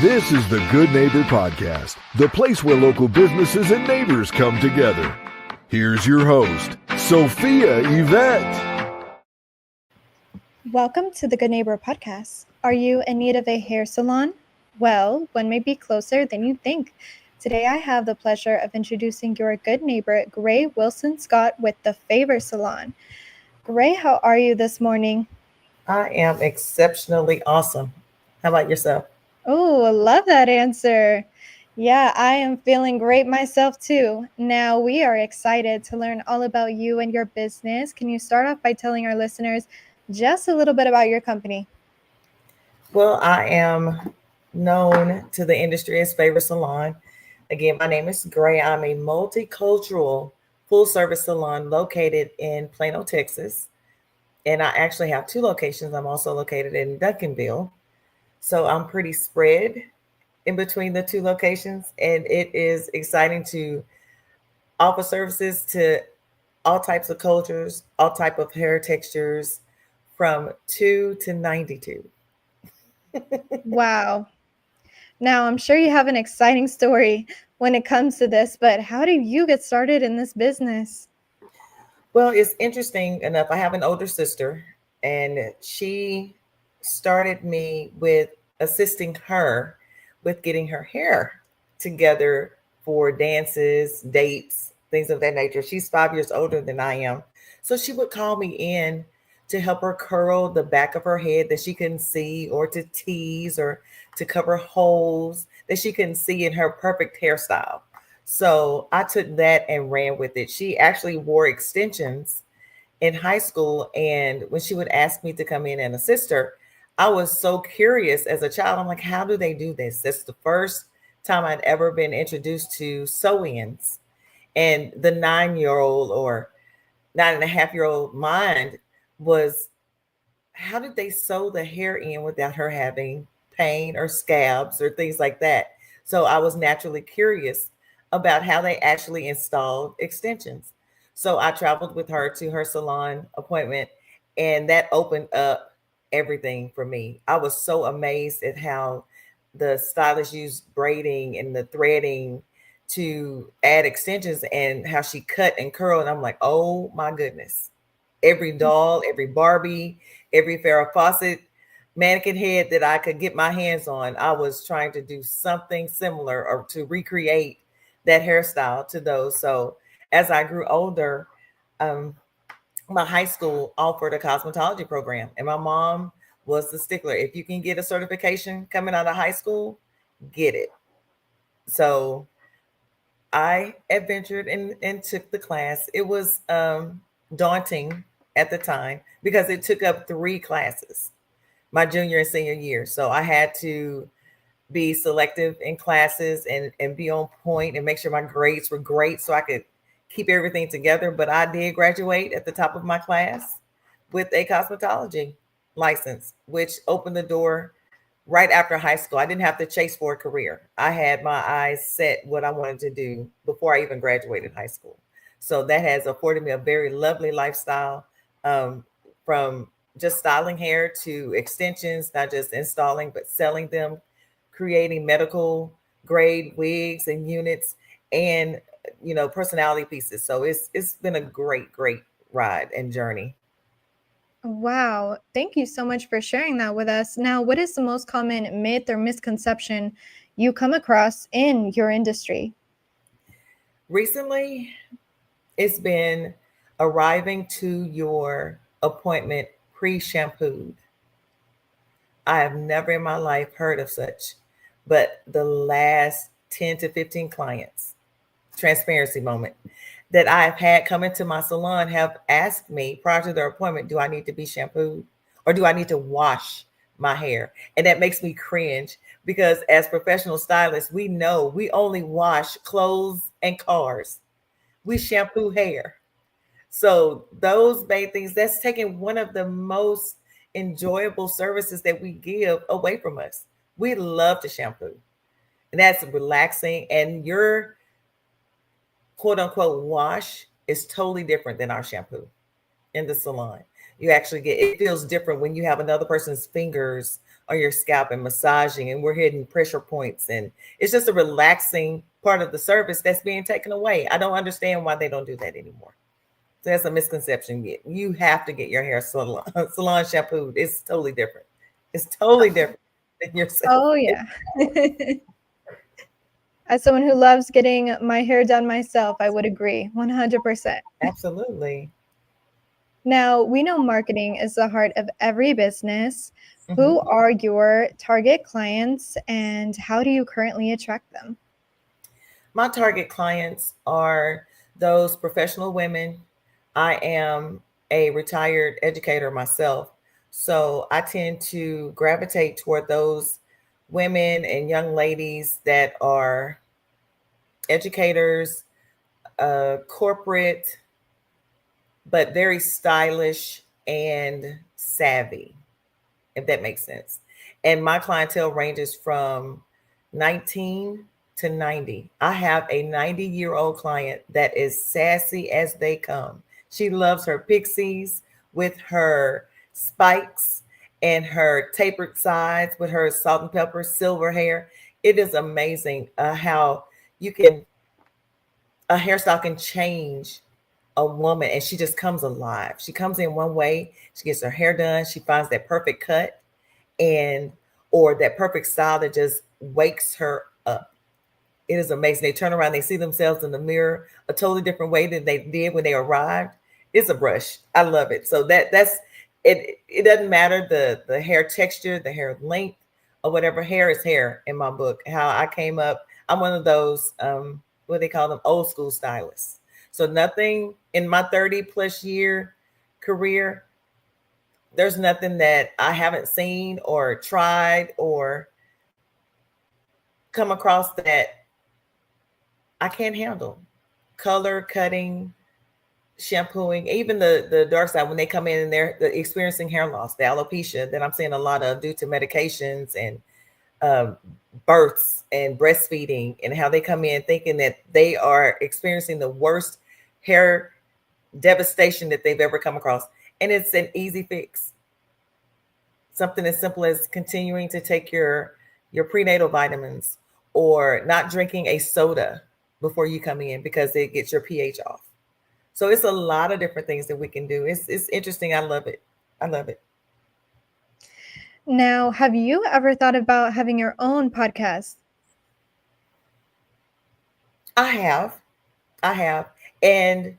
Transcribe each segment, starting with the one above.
This is the Good Neighbor Podcast, the place where local businesses and neighbors come together. Here's your host, Sophia Yvette. Welcome to the Good Neighbor Podcast. Are you in need of a hair salon? Well, one may be closer than you think. Today I have the pleasure of introducing your good neighbor, Grae Wilson Scott with the Favour Salon. Grae, how are you this morning? I am exceptionally awesome. How about yourself? Oh, I love that answer. Yeah, I am feeling great myself too. Now, we are excited to learn all about you and your business. Can you start off by telling our listeners just a little bit about your company? Well, I am known to the industry as Favour Salon. Again, my name is Grae. I'm a multicultural full-service salon located in Plano, Texas. And I actually have two locations. I'm also located in Duncanville. So I'm pretty spread in between the two locations. And it is exciting to offer services to all types of cultures, all type of hair textures, from 2 to 92. Wow. Now, I'm sure you have an exciting story when it comes to this, but how did you get started in this business? Well, it's interesting enough. I have an older sister, and she started me with assisting her with getting her hair together for dances, dates, things of that nature. She's 5 years older than I am. So she would call me in to help her curl the back of her head that she couldn't see, or to tease, or to cover holes that she couldn't see in her perfect hairstyle. So I took that and ran with it. She actually wore extensions in high school. And when she would ask me to come in and assist her, I was so curious as a child. I'm like, how do they do this? That's the first time I'd ever been introduced to sew-ins. And the 9-year-old or 9.5-year-old mind was, how did they sew the hair in without her having pain or scabs or things like that? So I was naturally curious about how they actually installed extensions. So I traveled with her to her salon appointment, and that opened up everything for me. I was so amazed at how the stylist used braiding and the threading to add extensions, and how she cut and curled. And I'm like, oh my goodness. Every doll, every Barbie, every Farrah Fawcett mannequin head that I could get my hands on, I was trying to do something similar or to recreate that hairstyle to those. So as I grew older, my high school offered a cosmetology program, and my mom was the stickler. If you can get a certification coming out of high school, get it. So I adventured and took the class. It was daunting at the time because it took up 3 classes my junior and senior year. So I had to be selective in classes and be on point and make sure my grades were great so I could keep everything together. But I did graduate at the top of my class with a cosmetology license, which opened the door right after high school. I didn't have to chase for a career. I had my eyes set what I wanted to do before I even graduated high school. So that has afforded me a very lovely lifestyle, from just styling hair to extensions, not just installing, but selling them, creating medical grade wigs and units, and personality pieces. So it's been a great ride and journey. Wow. Thank you so much for sharing that with us. Now, what is the most common myth or misconception you come across in your industry? Recently, it's been arriving to your appointment pre-shampooed. I have never in my life heard of such, but the last 10 to 15 clients, transparency moment, that I've had come into my salon have asked me prior to their appointment, do I need to be shampooed or do I need to wash my hair? And that makes me cringe because as professional stylists, we know we only wash clothes and cars. We shampoo hair. So those main things, that's taking one of the most enjoyable services that we give away from us. We love to shampoo, and that's relaxing. And your quote unquote wash is totally different than our shampoo in the salon. You actually get, it feels different when you have another person's fingers on your scalp and massaging, and we're hitting pressure points, and it's just a relaxing part of the service that's being taken away. I don't understand why they don't do that anymore. So that's a misconception. You have to get your hair salon shampooed. It's totally different. It's totally different than yourself. Oh, yeah. As someone who loves getting my hair done myself, I would agree 100%. Absolutely. Now, we know marketing is the heart of every business. Mm-hmm. Who are your target clients and how do you currently attract them? My target clients are those professional women. I am a retired educator myself, so I tend to gravitate toward those women and young ladies that are educators, corporate, but very stylish and savvy, if that makes sense. And my clientele ranges from 19 to 90. I have a 90-year-old client that is sassy as they come. She loves her pixies with her spikes and her tapered sides with her salt and pepper silver hair. It is amazing how a hairstyle can change a woman, and she just comes alive. She comes in one way, she gets her hair done, she finds that perfect cut and or that perfect style that just wakes her up. It is amazing. They turn around, they see themselves in the mirror a totally different way than they did when they arrived. It's a brush. I love it. So that's it. It doesn't matter the hair texture, the hair length, or whatever. Hair is hair in my book. How I came up, I'm one of those what they call them, old school stylists. So nothing in my 30 plus year career, there's nothing that I haven't seen or tried or come across that I can't handle. Color, cutting, shampooing, even the dark side, when they come in and they're experiencing hair loss, the alopecia that I'm seeing a lot of due to medications and births and breastfeeding, and how they come in thinking that they are experiencing the worst hair devastation that they've ever come across. And it's an easy fix. Something as simple as continuing to take your prenatal vitamins or not drinking a soda before you come in because it gets your pH off. So it's a lot of different things that we can do. It's interesting. I love it. I love it. Now, have you ever thought about having your own podcast? I have. And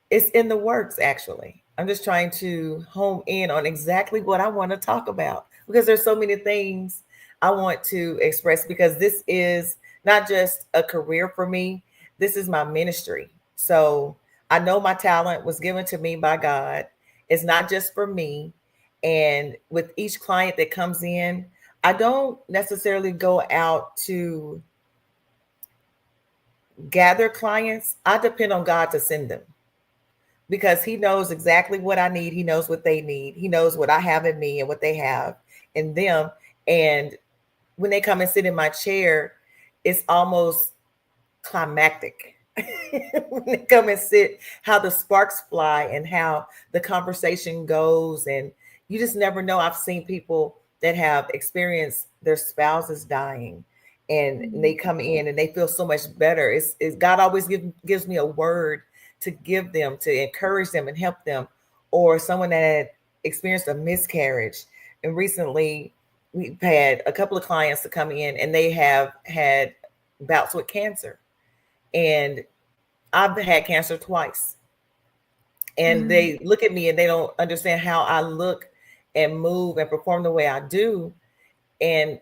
it's in the works, actually. I'm just trying to home in on exactly what I want to talk about because there's so many things I want to express, because this is not just a career for me. This is my ministry. So I know my talent was given to me by God. It's not just for me. And with each client that comes in, I don't necessarily go out to gather clients. I depend on God to send them, because he knows exactly what I need. He knows what they need. He knows what I have in me and what they have in them. And when they come and sit in my chair, it's almost climactic. When they come and sit, how the sparks fly and how the conversation goes. And you just never know. I've seen people that have experienced their spouses dying, and they come in and they feel so much better. It's God always gives me a word to give them, to encourage them and help them. Or someone that had experienced a miscarriage. And recently we've had a couple of clients to come in and they have had bouts with cancer. And I've had cancer twice. And they look at me and they don't understand how I look and move and perform the way I do. And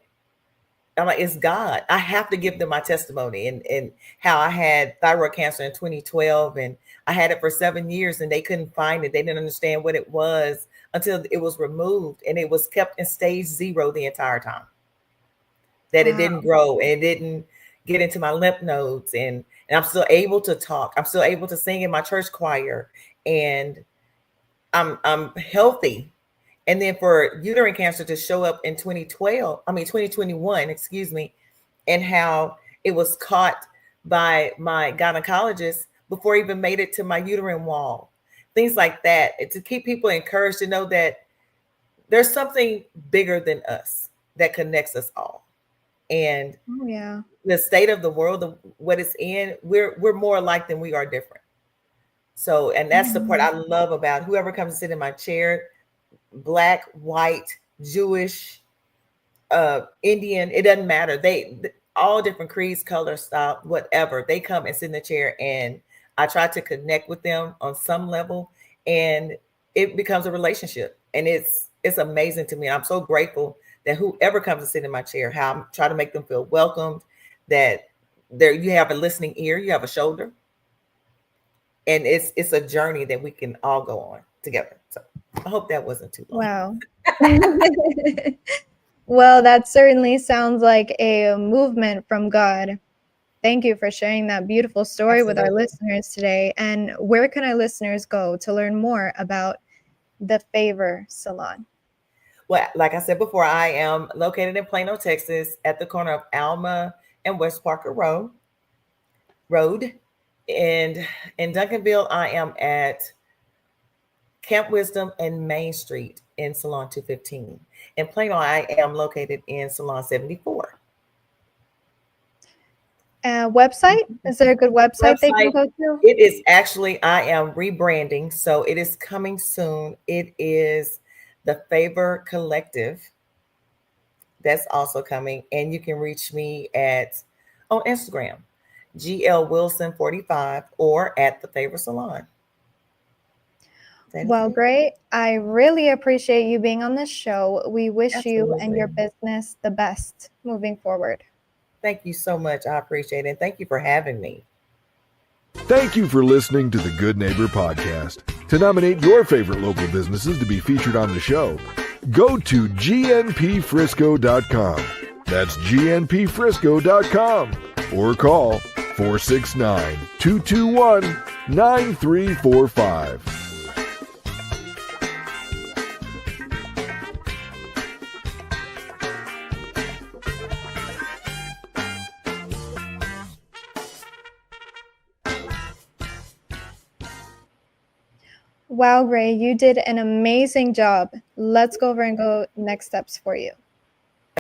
I'm like, it's God. I have to give them my testimony and how I had thyroid cancer in 2012, and I had it for 7 years and they couldn't find it. They didn't understand what it was until it was removed, and it was kept in stage 0 the entire time. That It didn't grow and it didn't get into my lymph nodes, and I'm still able to talk. I'm still able to sing in my church choir, and I'm healthy. And then for uterine cancer to show up in 2021, excuse me, and how it was caught by my gynecologist before it even made it to my uterine wall. things like that, to keep people encouraged to know that there's something bigger than us that connects us all. And Oh, yeah. the state of the world, what it's in, we're more alike than we are different. So, and that's the part I love about whoever comes to sit in my chair, Black, white, Jewish, Indian, it doesn't matter. They all different creeds, color, style, whatever. They come and sit in the chair, and I try to connect with them on some level, and it becomes a relationship. And it's amazing to me. I'm so grateful that whoever comes to sit in my chair, how I'm trying to make them feel welcomed, that you have a listening ear, you have a shoulder. And it's a journey that we can all go on together. So I hope that wasn't too long. Wow. Well, that certainly sounds like a movement from God. Thank you for sharing that beautiful story with our listeners today. And where can our listeners go to learn more about the Favour Salon? Well, like I said before, I am located in Plano, Texas, at the corner of Alma and West Parker Road. And in Duncanville, I am at Camp Wisdom and Main Street in Salon 215. In Plano, I am located in Salon 74. Website? Is there a good website they can go to? It is actually, I am rebranding, so it is coming soon. It is the Favour Collective. That's also coming, and you can reach me on Instagram, GL Wilson 45, or at the Favour Salon. Well, Grae, I really appreciate you being on this show. We wish you and your business the best moving forward. Thank you so much. I appreciate it. And thank you for having me. Thank you for listening to the Good Neighbor Podcast. To nominate your favorite local businesses to be featured on the show, go to gnpfrisco.com. That's gnpfrisco.com. Or call 469-221-9345. Wow, Grae, you did an amazing job. Let's go over and go next steps for you.